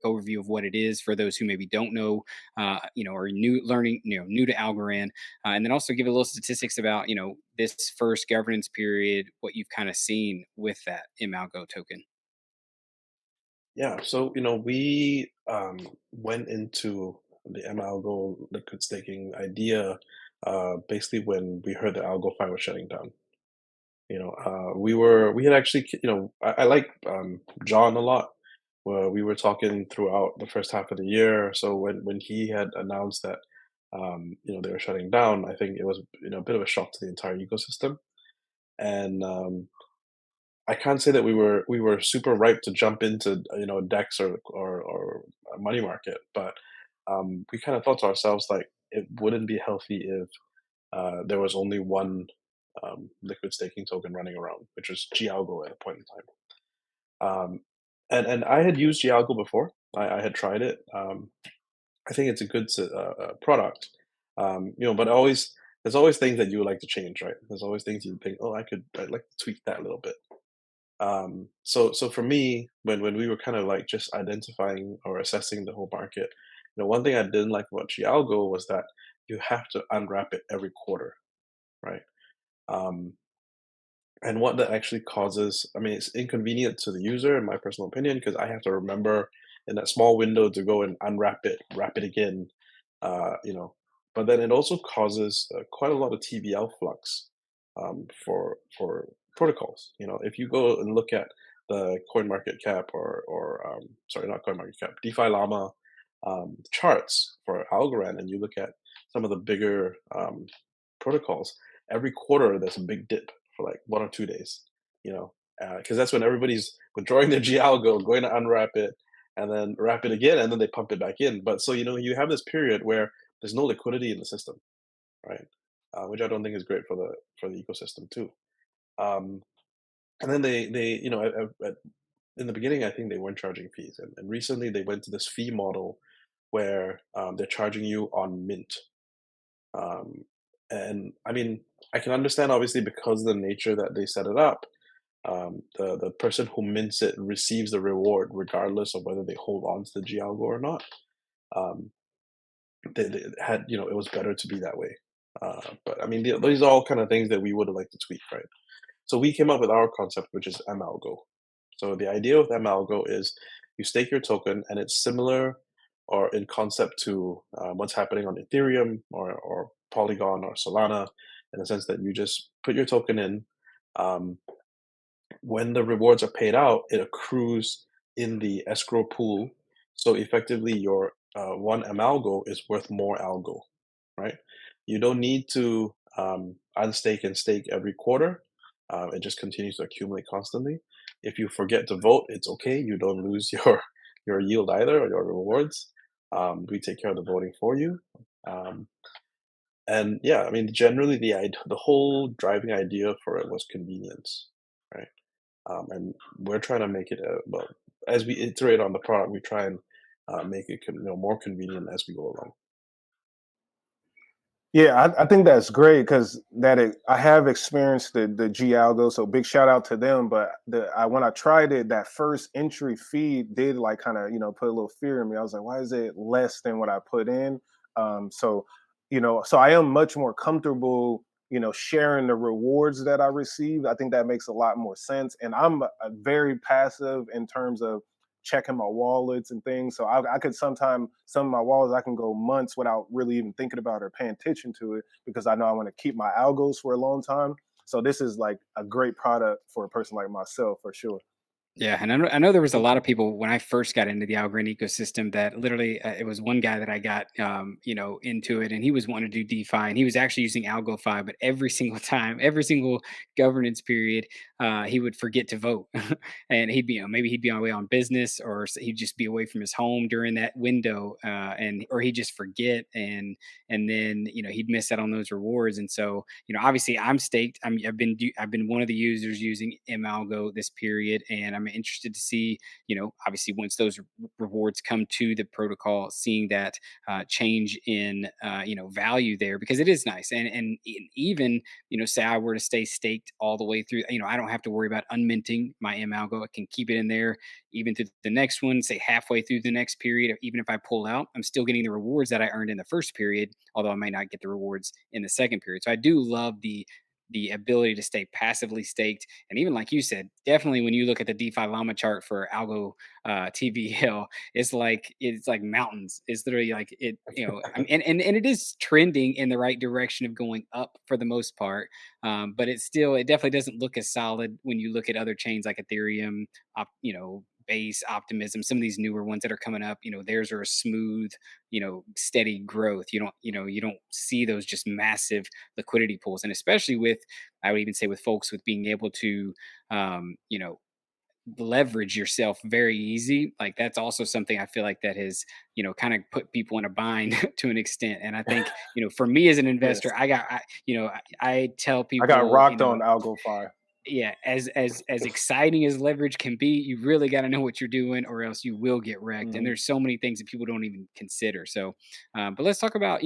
overview of what it is for those who maybe don't know, or new to Algorand, and then also give a little statistics about, this first governance period, what you've kind of seen with that mALGO token. Yeah, so we went into the mALGO liquid staking idea basically when we heard the AlgoFi was shutting down. We had actually, I like John a lot. Where we were talking throughout the first half of the year. So when he had announced that, they were shutting down, I think it was a bit of a shock to the entire ecosystem. And I can't say that we were super ripe to jump into DEX or a money market, but we kind of thought to ourselves like it wouldn't be healthy if there was only one liquid staking token running around, which was gALGO at a point in time. And I had used gALGO before. I had tried it. I think it's a good product. But always there's always things that you would like to change, right? There's always things you think, oh, I'd like to tweak that a little bit. So for me, when we were kind of like just identifying or assessing the whole market, one thing I didn't like about gALGO was that you have to unwrap it every quarter, right? Um, and what that actually causes, I mean, it's inconvenient to the user, in my personal opinion, because I have to remember in that small window to go and unwrap it, wrap it again, uh, you know. But then it also causes quite a lot of TVL flux for protocols. If you go and look at the Coin Market Cap or sorry, not Coin Market Cap, DeFi Llama charts for Algorand, and you look at some of the bigger protocols, every quarter there's a big dip for like 1 or 2 days, because that's when everybody's withdrawing their gAlgo, going to unwrap it, and then wrap it again, and then they pump it back in. But so you have this period where there's no liquidity in the system, right? Which I don't think is great for the ecosystem too. Um, and then they in the beginning, I think they weren't charging fees, and recently they went to this fee model where they're charging you on mint. Um, and I mean, I can understand obviously because of the nature that they set it up. The person who mints it receives the reward regardless of whether they hold on to the gAlgo or not. Um, they had, it was better to be that way. But I mean, these are all kind of things that we would have liked to tweak, right? So we came up with our concept, which is mALGO. So the idea with mALGO is you stake your token, and it's similar or in concept to what's happening on Ethereum or Polygon or Solana, in the sense that you just put your token in. Um, when the rewards are paid out, it accrues in the escrow pool. So effectively, your one mALGO is worth more algo, right? You don't need to unstake and stake every quarter. It just continues to accumulate constantly. If you forget to vote, it's okay. You don't lose your yield either or your rewards. We take care of the voting for you. Um, and yeah, I mean, generally the whole driving idea for it was convenience, right? And we're trying to make it well, as we iterate on the product, we try and make it more convenient as we go along. Yeah, I think that's great because I have experienced the gAlgo, so big shout out to them. But when I tried it, that first entry fee did like kind of put a little fear in me. I was like, why is it less than what I put in? So I am much more comfortable sharing the rewards that I receive. I think that makes a lot more sense, and I'm very passive in terms of checking my wallets and things. So I could sometimes some of my wallets I can go months without really even thinking about or paying attention to it because I know I want to keep my algos for a long time. So this is like a great product for a person like myself for sure. Yeah, and I know there was a lot of people when I first got into the Algorand ecosystem that literally it was one guy that I got into it, and he was wanting to do DeFi, and he was actually using AlgoFi, but every single time, every single governance period, he would forget to vote, and he'd be maybe he'd be away on business, or he'd just be away from his home during that window, and or he'd just forget, and then he'd miss out on those rewards, and so obviously I'm staked. I've been one of the users using mAlgo this period, and I'm interested to see, obviously once those rewards come to the protocol, seeing that change in value there, because it is nice. Even say I were to stay staked all the way through, I don't have to worry about unminting my mALGO. I can keep it in there even through the next one, say halfway through the next period. Even if I pull out, I'm still getting the rewards that I earned in the first period, although I may not get the rewards in the second period. So I do love the ability to stay passively staked. And even like you said, definitely when you look at the DeFi Llama chart for Algo TVL, it's like mountains. It's literally like it, and it is trending in the right direction of going up for the most part. But it definitely doesn't look as solid when you look at other chains like Ethereum, Base, Optimism, some of these newer ones that are coming up. Theirs are a smooth, steady growth. You don't see those just massive liquidity pools, and especially with, I would even say, with folks with being able to, um, you know, leverage yourself very easy. Like that's also something I feel like that has, kind of put people in a bind to an extent. And I think, for me as an investor, Yes. I tell I got people, rocked on Algo 5. yeah, as exciting as leverage can be, you really got to know what you're doing, or else you will get wrecked. And Mhm. there's so many things that people don't even consider. So, but let's talk about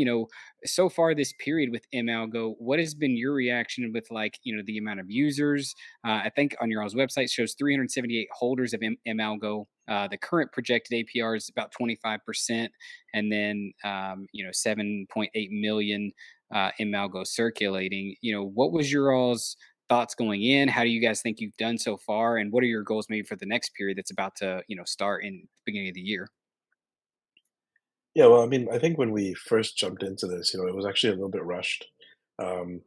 so far this period with mALGO. What has been your reaction with, like, the amount of users? I think on your all's website shows 378 holders of mALGO. The current projected APR is about 25%, and then 7.8 million mALGO circulating. What was your all's thoughts going in? How do you guys think you've done so far? And what are your goals maybe for the next period that's about to, start in the beginning of the year? Yeah, well, I mean, I think when we first jumped into this, it was actually a little bit rushed. Um,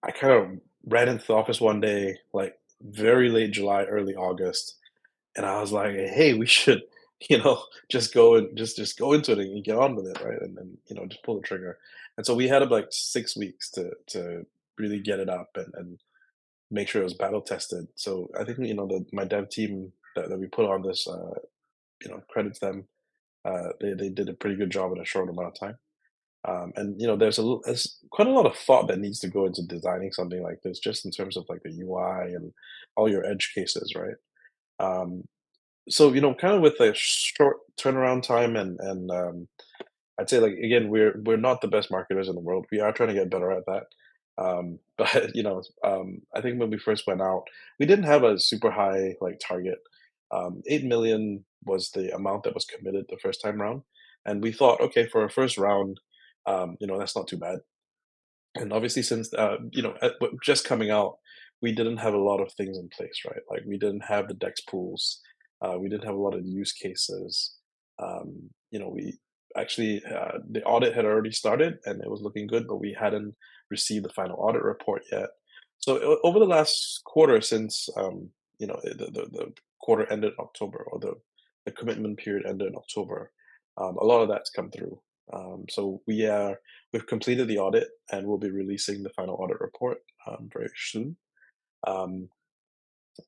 I kind of ran into the office one day, like very late July, early August, and I was like, "Hey, we should, just go and just go into it and get on with it, right?" And then, just pull the trigger. And so we had like 6 weeks to really get it up and make sure it was battle tested. So I think my dev team that we put on this, credits them. They did a pretty good job in a short amount of time. And there's quite a lot of thought that needs to go into designing something like this, just in terms of like the UI and all your edge cases, right? Um, so kind of with a short turnaround time, and I'd say, like, again, we're not the best marketers in the world. We are trying to get better at that. But I think when we first went out, we didn't have a super high like target. 8 million was the amount that was committed the first time round, and we thought, okay, for a first round, that's not too bad. And obviously, since just coming out, we didn't have a lot of things in place, right? Like we didn't have the DEX pools, we didn't have a lot of use cases. We actually the audit had already started and it was looking good, but we hadn't received the final audit report yet. So over the last quarter, since the quarter ended in October, or the commitment period ended in October, a lot of that's come through. So we've completed the audit and we'll be releasing the final audit report very soon. Um,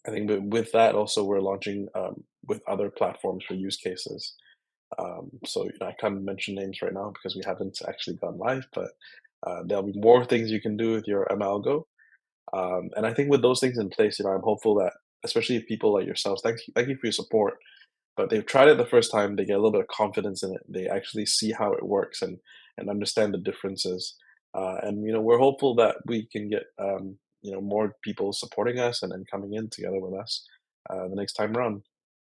I think with that also we're launching with other platforms for use cases. So I can't mention names right now because we haven't actually gone live, but there'll be more things you can do with your mALGO. And I think with those things in place, I'm hopeful that, especially if people like yourselves, thank you for your support, but they've tried it the first time, they get a little bit of confidence in it. They actually see how it works and understand the differences. And we're hopeful that we can get more people supporting us and coming in together with us the next time around.